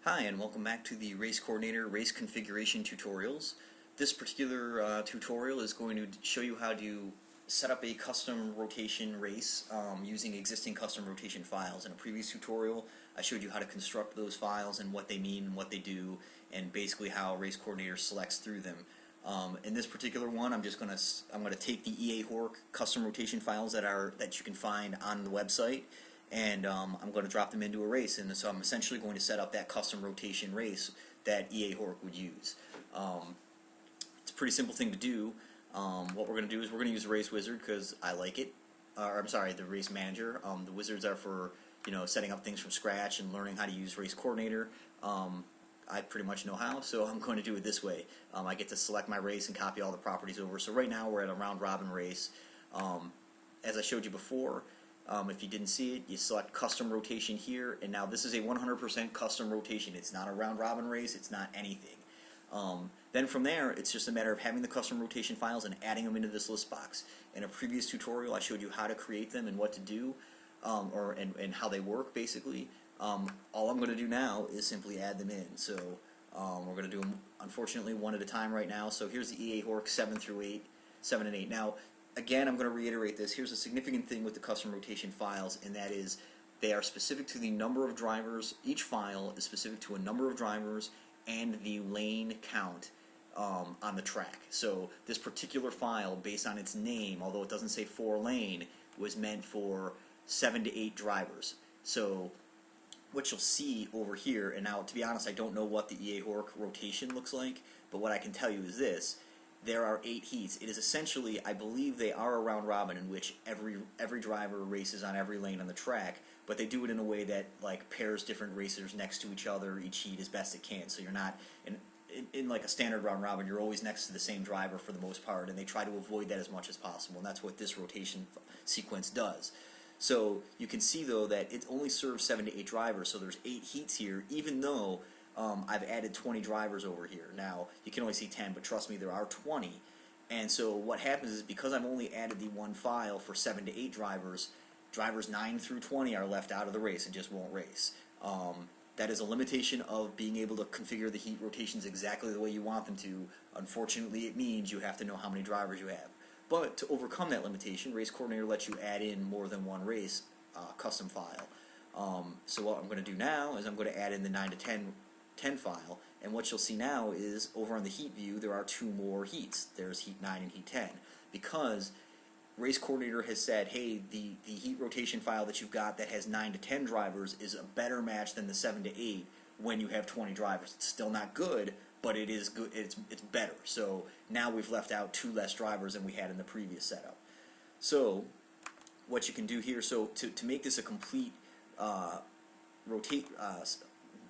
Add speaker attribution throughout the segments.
Speaker 1: Hi, and welcome back to the Race Coordinator Race Configuration Tutorials. This particular tutorial is going to show you how to set up a custom rotation race using existing custom rotation files. In a previous tutorial, I showed you how to construct those files and what they mean and what they do, and basically how Race Coordinator selects through them. In this particular one, I'm going to take the EA Hork custom rotation files that you can find on the website, and I'm going to drop them into a race, and so I'm essentially going to set up that custom rotation race that EA Hork would use. It's a pretty simple thing to do. What we're going to do is we're going to use the Race Wizard because I like it. I'm sorry, the Race Manager. The wizards are for setting up things from scratch and learning how to use Race Coordinator. I pretty much know how, so I'm going to do it this way. I get to select my race and copy all the properties over. So right now we're at a round robin race. As I showed you before, if you didn't see it, you select custom rotation here, and now this is a 100% custom rotation. It's not a round robin race, it's not anything. Then from there, it's just a matter of having the custom rotation files and adding them into this list box. In a previous tutorial, I showed you how to create them and what to do, and how they work, basically. All I'm going to do now is simply add them in. So we're going to do them, unfortunately, one at a time right now. So here's the EA Hork 7 and 8. Now, again, I'm going to reiterate this. Here's a significant thing with the custom rotation files, and that is they are specific to the number of drivers. Each file is specific to a number of drivers and the lane count on the track. So this particular file, based on its name, although it doesn't say 4 lane, was meant for 7 to 8 drivers. So what you'll see over here, and now to be honest, I don't know what the EA Hork rotation looks like, but what I can tell you is this. There are 8 heats. It is essentially, I believe they are a round robin in which every driver races on every lane on the track, but they do it in a way that pairs different racers next to each other each heat as best it can. So you're not in like a standard round robin, you're always next to the same driver for the most part, and they try to avoid that as much as possible, and that's what this rotation sequence does. So you can see though that it only serves 7 to 8 drivers, so there's 8 heats here, even though I've added 20 drivers over here. Now, you can only see 10, but trust me, there are 20. And so what happens is, because I've only added the one file for 7 to 8 drivers, drivers 9 through 20 are left out of the race and just won't race. That is a limitation of being able to configure the heat rotations exactly the way you want them to. Unfortunately, it means you have to know how many drivers you have. But to overcome that limitation, Race Coordinator lets you add in more than one race custom file. So what I'm going to do now is I'm going to add in the 9 to 10 file, and what you'll see now is over on the heat view there are 2 more heats. There's heat 9 and heat 10, because Race Coordinator has said, hey, the heat rotation file that you've got that has 9 to 10 drivers is a better match than the 7 to 8 when you have 20 drivers. It's still not good, but it is good. It's better. So now we've left out 2 less drivers than we had in the previous setup. So what you can do here, so to make this a complete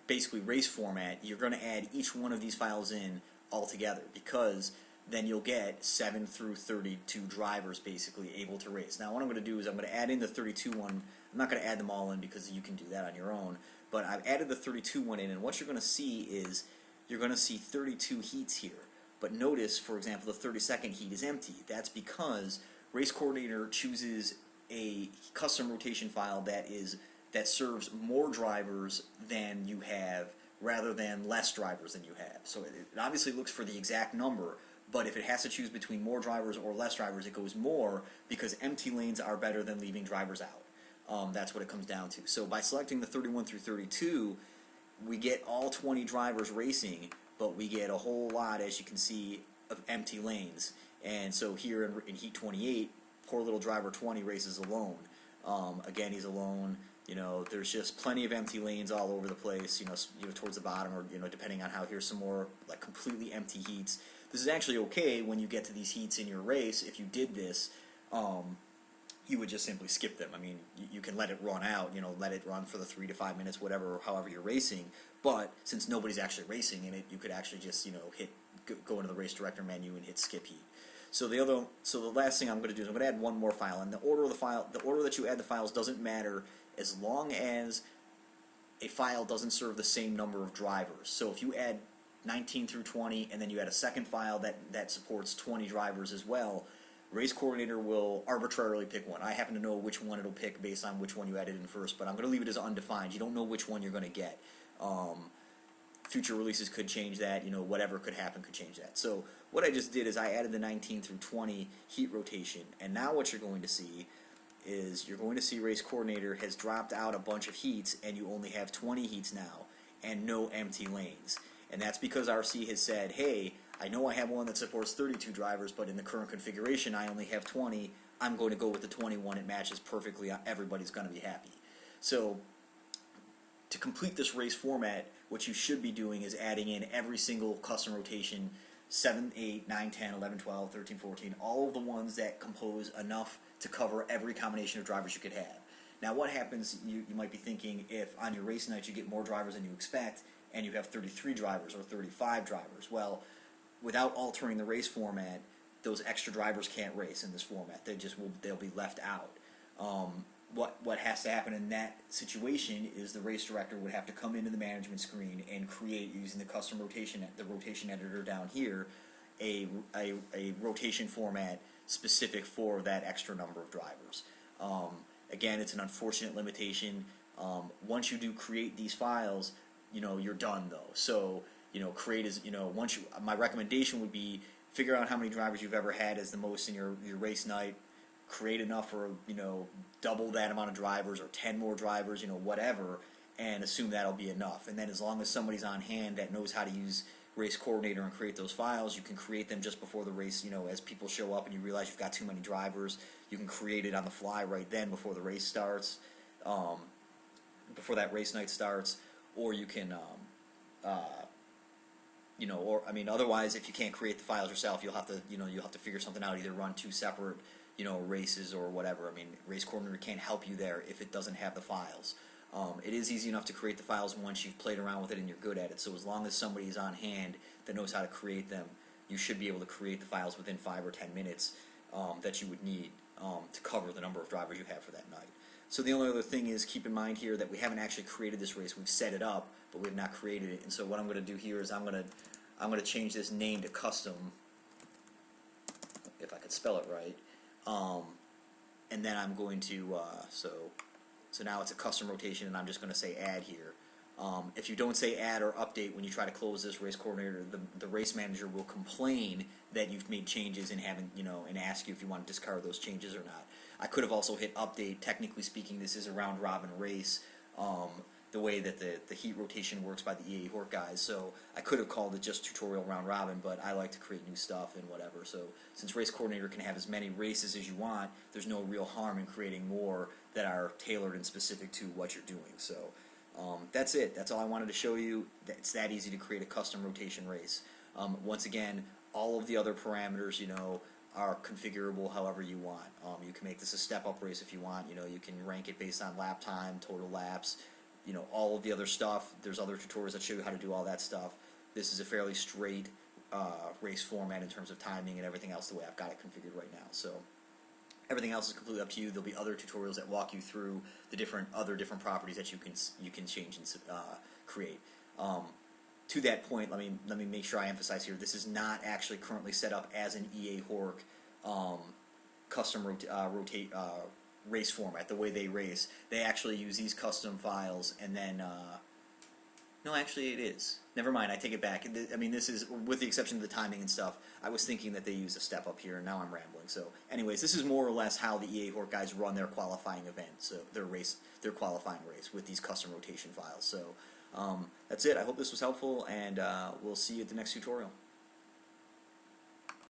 Speaker 1: basically race format, you're going to add each one of these files in all together, because then you'll get 7 through 32 drivers basically able to race. Now what I'm going to do is I'm going to add in the 32 one. I'm not going to add them all in because you can do that on your own, but I've added the 32 one in, and what you're going to see is you're going to see 32 heats here. But notice, for example, the 32nd heat is empty. That's because Race Coordinator chooses a custom rotation file that serves more drivers than you have, rather than less drivers than you have. So it obviously looks for the exact number, but if it has to choose between more drivers or less drivers, it goes more, because empty lanes are better than leaving drivers out. That's what it comes down to. So by selecting the 31 through 32, we get all 20 drivers racing, but we get a whole lot, as you can see, of empty lanes. And so here in heat 28, poor little driver 20 races alone. Again, he's alone. There's just plenty of empty lanes all over the place, towards the bottom, or, depending on how. Here's some more, completely empty heats. This is actually okay when you get to these heats in your race. If you did this, you would just simply skip them. I mean, you can let it run out, let it run for the 3 to 5 minutes, whatever, however you're racing. But since nobody's actually racing in it, you could actually just, go into the race director menu and hit skip heat. So the last thing I'm going to do is I'm going to add one more file, and the order that you add the files doesn't matter as long as a file doesn't serve the same number of drivers. So if you add 19 through 20, and then you add a second file that supports 20 drivers as well, Race Coordinator will arbitrarily pick one. I happen to know which one it'll pick based on which one you added in first, but I'm going to leave it as undefined. You don't know which one you're going to get. future releases could change that, whatever could happen could change that. So what I just did is I added the 19 through 20 heat rotation, and now what you're going to see is you're going to see Race Coordinator has dropped out a bunch of heats, and you only have 20 heats now and no empty lanes. And that's because RC has said, hey, I know I have one that supports 32 drivers, but in the current configuration I only have 20. I'm going to go with the 21. It matches perfectly. Everybody's going to be happy. So to complete this race format, what you should be doing is adding in every single custom rotation, 7, 8, 9, 10, 11, 12, 13, 14, all of the ones that compose enough to cover every combination of drivers you could have. Now what happens, you might be thinking, if on your race night you get more drivers than you expect, and you have 33 drivers or 35 drivers. Well, without altering the race format, those extra drivers can't race in this format. They'll be left out. What has to happen in that situation is the race director would have to come into the management screen and create, using the custom rotation, the rotation editor down here, a rotation format specific for that extra number of drivers. Again, it's an unfortunate limitation. Once you do create these files, you're done though. So create is my recommendation would be figure out how many drivers you've ever had as the most in your race night. Create enough for double that amount of drivers or 10 more drivers, whatever, and assume that'll be enough. And then as long as somebody's on hand that knows how to use Race Coordinator and create those files, you can create them just before the race. As people show up and you realize you've got too many drivers, you can create it on the fly right then before the race starts, before that race night starts, or you can otherwise, if you can't create the files yourself, you'll have to figure something out. Either run two separate, races or whatever. Race Coordinator can't help you there if it doesn't have the files. It is easy enough to create the files once you've played around with it and you're good at it. So as long as somebody's on hand that knows how to create them, you should be able to create the files within 5 or 10 minutes that you would need to cover the number of drivers you have for that night. So the only other thing is, keep in mind here that we haven't actually created this race. We've set it up, but we've not created it. And so what I'm going to do here is I'm going to change this name to custom, if I could spell it right. And then I'm going to so now it's a custom rotation, and I'm just going to say add here. If you don't say add or update when you try to close this Race Coordinator, the race manager will complain that you've made changes and haven't, and ask you if you want to discard those changes or not. I could have also hit update. Technically speaking, this is a round robin race, the way that the heat rotation works by the EA Hork guys. So I could have called it just tutorial round robin, but I like to create new stuff and whatever. So since Race Coordinator can have as many races as you want, there's no real harm in creating more that are tailored and specific to what you're doing. So that's it. That's all I wanted to show you. It's that easy to create a custom rotation race. Once again, all of the other parameters, are configurable however you want. You can make this a step-up race if you want. You can rank it based on lap time, total laps, all of the other stuff. There's other tutorials that show you how to do all that stuff. This is a fairly straight race format in terms of timing and everything else the way I've got it configured right now. So everything else is completely up to you. There'll be other tutorials that walk you through the other different properties that you can change and create. To that point, let me make sure I emphasize here, this is not actually currently set up as an EA Hork custom race format, the way they race. They actually use these custom files, and then no, actually it is. Never mind, I take it back. This is, with the exception of the timing and stuff, I was thinking that they use a step up here, and now I'm rambling. So anyways, this is more or less how the EA Hork guys run their qualifying event, so their qualifying race with these custom rotation files. So that's it. I hope this was helpful, and we'll see you at the next tutorial.